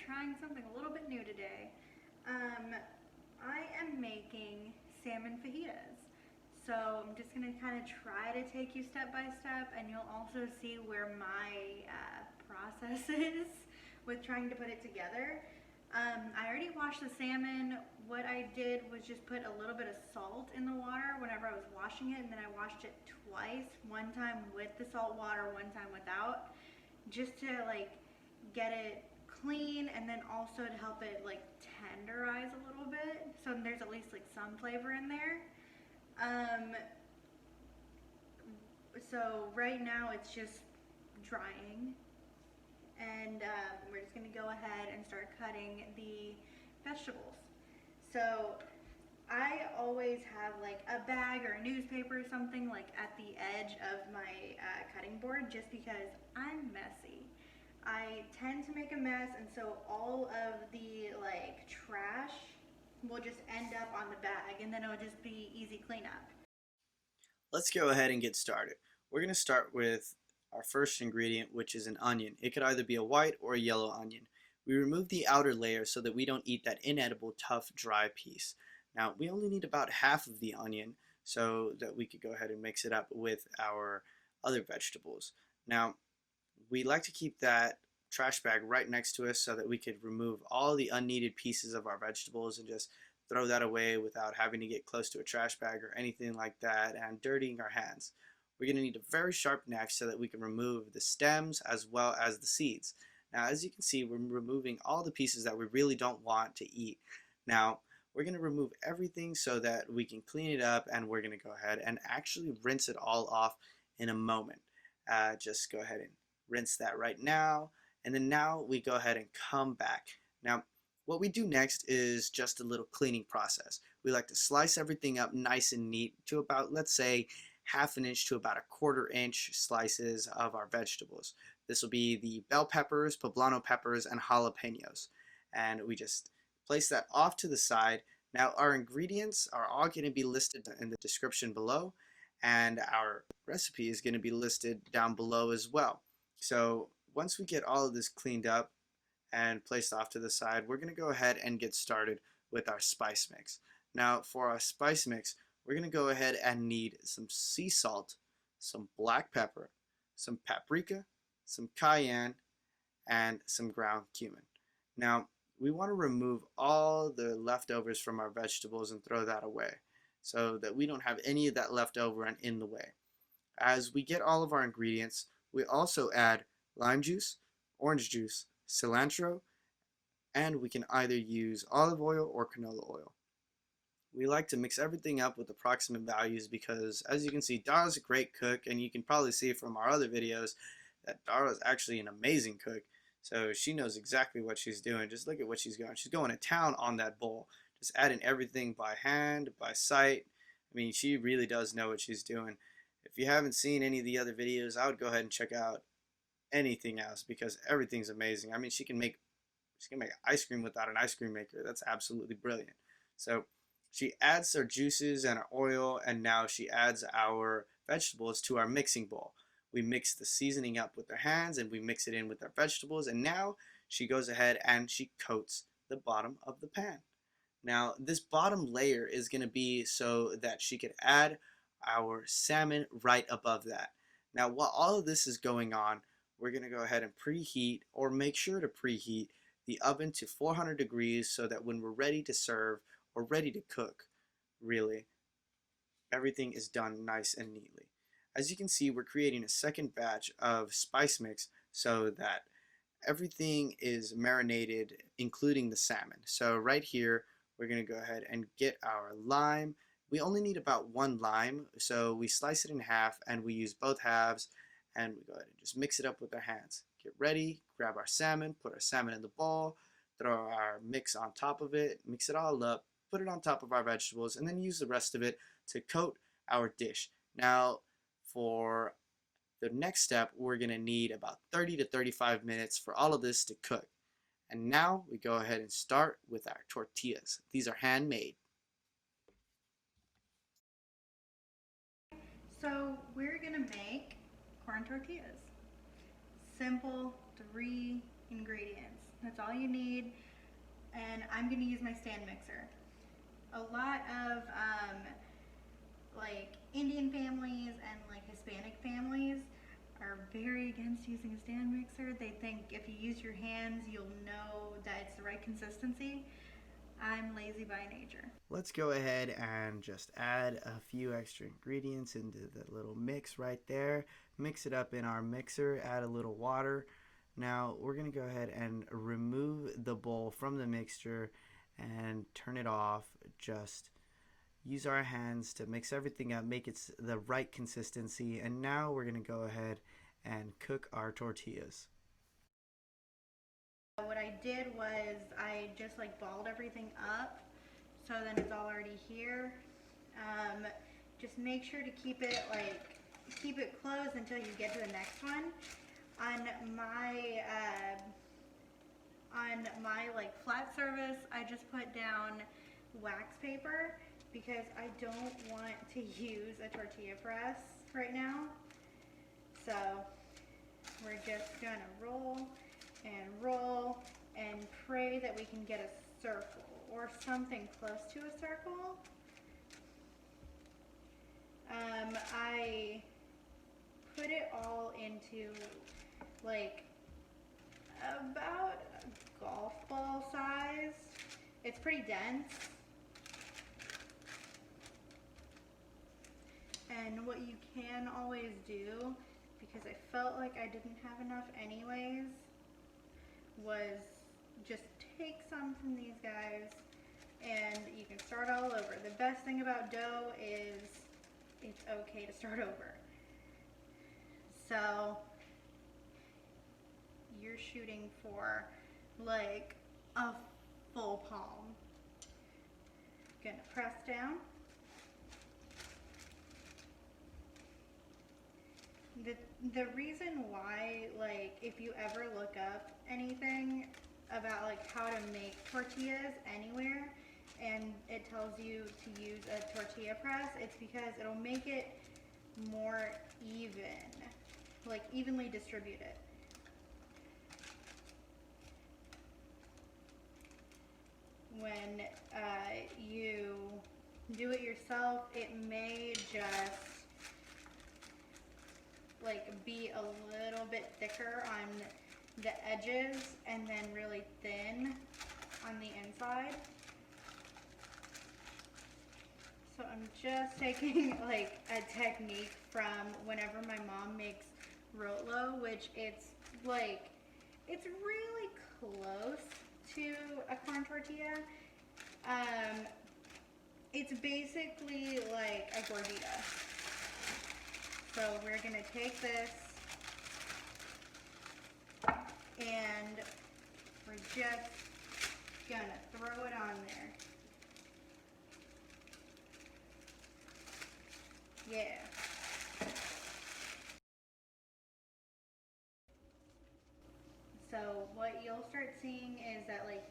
trying something a little bit new today. I am making salmon fajitas. So I'm just going to kind of try to take you step by step, and you'll also see where my process is with trying to put it together. I already washed the salmon. What I did was just put a little bit of salt in the water whenever I was washing it, and then I washed it twice, one time with the salt water, one time without, just to like get it clean, and then also to help it like tenderize a little bit, so there's at least like some flavor in there. um so right now it's just drying, and we're just going to go ahead and start cutting the vegetables. So I always have like a bag or a newspaper or something like at the edge of my cutting board, just because I'm messy. I tend to make a mess, and so all of the like trash will just end up on the bag, and then it'll just be easy cleanup. Let's go ahead and get started. We're going to start with our first ingredient, which is an onion. It could either be a white or a yellow onion. We remove the outer layer so that we don't eat that inedible, tough, dry piece. Now, we only need about half of the onion so that we could go ahead and mix it up with our other vegetables. Now, we like to keep that trash bag right next to us so that we could remove all the unneeded pieces of our vegetables and just throw that away without having to get close to a trash bag or anything like that and dirtying our hands. We're going to need a very sharp knife so that we can remove the stems as well as the seeds. Now, as you can see, we're removing all the pieces that we really don't want to eat. Now, we're going to remove everything so that we can clean it up, and we're going to go ahead and actually rinse it all off in a moment. Just go ahead and rinse that right now, and then now we go ahead and come back. Now, what we do next is just a little cleaning process. We like to slice everything up nice and neat to about, let's say, half an inch to about a quarter-inch slices of our vegetables. This will be the bell peppers, poblano peppers, and jalapenos. And we just place that off to the side. Now, our ingredients are all going to be listed in the description below, and our recipe is going to be listed down below as well. So once we get all of this cleaned up and placed off to the side, we're going to go ahead and get started with our spice mix. Now, for our spice mix, we're going to go ahead and need some sea salt, some black pepper, some paprika, some cayenne, and some ground cumin. Now, we want to remove all the leftovers from our vegetables and throw that away so that we don't have any of that left over and in the way. As we get all of our ingredients, we also add lime juice, orange juice, cilantro, and we can either use olive oil or canola oil. We like to mix everything up with approximate values because, as you can see, Dara's a great cook, and you can probably see from our other videos that Dara is actually an amazing cook. So she knows exactly what she's doing. Just look at what she's going. She's going to town on that bowl, just adding everything by hand, by sight. I mean, she really does know what she's doing. If you haven't seen any of the other videos, I would go ahead and check out anything else because everything's amazing. I mean, she can make ice cream without an ice cream maker. That's absolutely brilliant. So she adds her juices and our oil, and now she adds our vegetables to our mixing bowl. We mix the seasoning up with our hands, and we mix it in with our vegetables, and now she goes ahead and she coats the bottom of the pan. Now, this bottom layer is going to be so that she could add our salmon right above that. Now, while all of this is going on, we're going to go ahead and preheat, or make sure to preheat, the oven to 400 degrees so that when we're ready to serve or ready to cook, really, everything is done nice and neatly. As you can see, we're creating a second batch of spice mix so that everything is marinated, including the salmon. So right here, we're going to go ahead and get our lime. We only need about one lime, so we slice it in half and we use both halves, and we go ahead and just mix it up with our hands. Get ready, grab our salmon, put our salmon in the bowl, throw our mix on top of it, mix it all up, put it on top of our vegetables, and then use the rest of it to coat our dish. Now, for the next step, we're going to need about 30 to 35 minutes for all of this to cook. And now we go ahead and start with our tortillas. These are handmade. So we're gonna make corn tortillas. Simple, 3 ingredients. That's all you need. And I'm going to use my stand mixer. A lot of like Indian families and like Hispanic families are very against using a stand mixer. They think if you use your hands, you'll know that it's the right consistency. I'm lazy by nature. Let's go ahead and just add a few extra ingredients into the little mix right there. Mix it up in our mixer, add a little water. Now we're going to go ahead and remove the bowl from the mixture and turn it off. Just use our hands to mix everything up, make it the right consistency, and now we're going to go ahead and cook our tortillas. What I did was I just like balled everything up, so then it's all already here. Just make sure to keep it closed until you get to the next one. On my like flat surface, I just put down wax paper because I don't want to use a tortilla press right now. So we're just gonna roll and pray that we can get a circle or something close to a circle. I put it all into like about a golf ball size. It's pretty dense. And what you can always do, because I felt like I didn't have enough anyways, was just take some from these guys and you can start all over. The best thing about dough is it's okay to start over. So you're shooting for like a full palm. Gonna press down. The reason why, like, if you ever look up anything about like how to make tortillas anywhere and it tells you to use a tortilla press, it's because it'll make it more even, like evenly distributed. When you do it yourself, it may just like be a little bit thicker on the edges and then really thin on the inside. So I'm just taking like a technique from whenever my mom makes rotlo, which it's like, it's really close to a corn tortilla. It's basically like a gordita. So we're gonna take this and we're just gonna throw it on there. Yeah. So what you'll start seeing is that like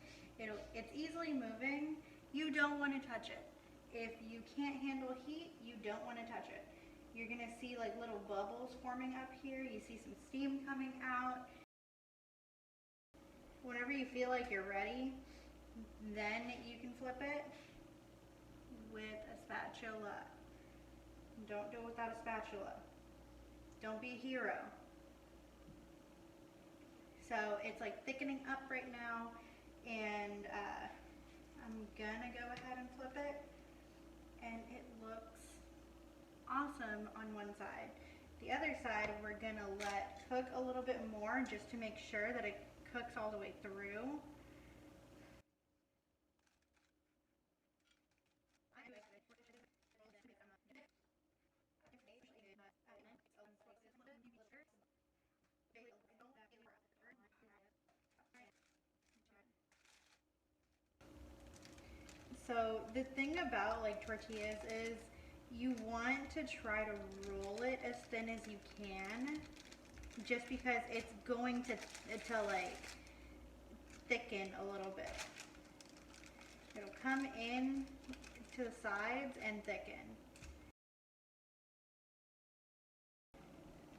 it's easily moving. You don't want to touch it. If you can't handle heat, you don't want to touch it. You're gonna see like little bubbles forming up here. You see some steam coming out. Whenever you feel like you're ready, then you can flip it with a spatula. Don't do it without a spatula. Don't be a hero. So it's like thickening up right now, and I'm gonna go ahead and flip it, and it looks awesome on one side. The other side we're gonna let cook a little bit more just to make sure that it cooks all the way through. So the thing about like tortillas is you want to try to roll it as thin as you can, just because it's going to like thicken a little bit. It'll come in to the sides and thicken.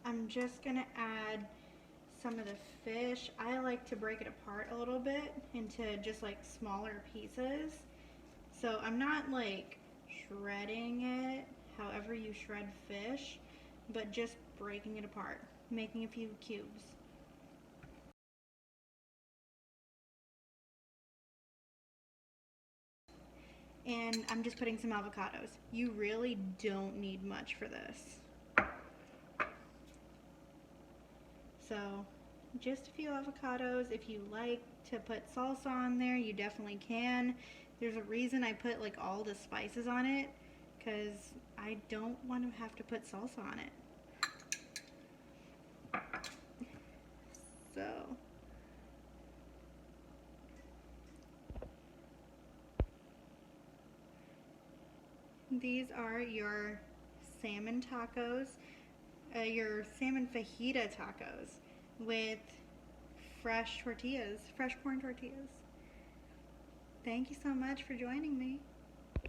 I'm just gonna add some of the fish, I like to break it apart a little bit into just like smaller pieces. So I'm not like shredding it however you shred fish, but just breaking it apart, making a few cubes. And I'm just putting some avocados. You really don't need much for this. So just a few avocados. If you like to put salsa on there, you definitely can. There's a reason I put like all the spices on it, because I don't want to have to put salsa on it. So these are your salmon tacos, your salmon fajita tacos with fresh tortillas, fresh corn tortillas. Thank you so much for joining me.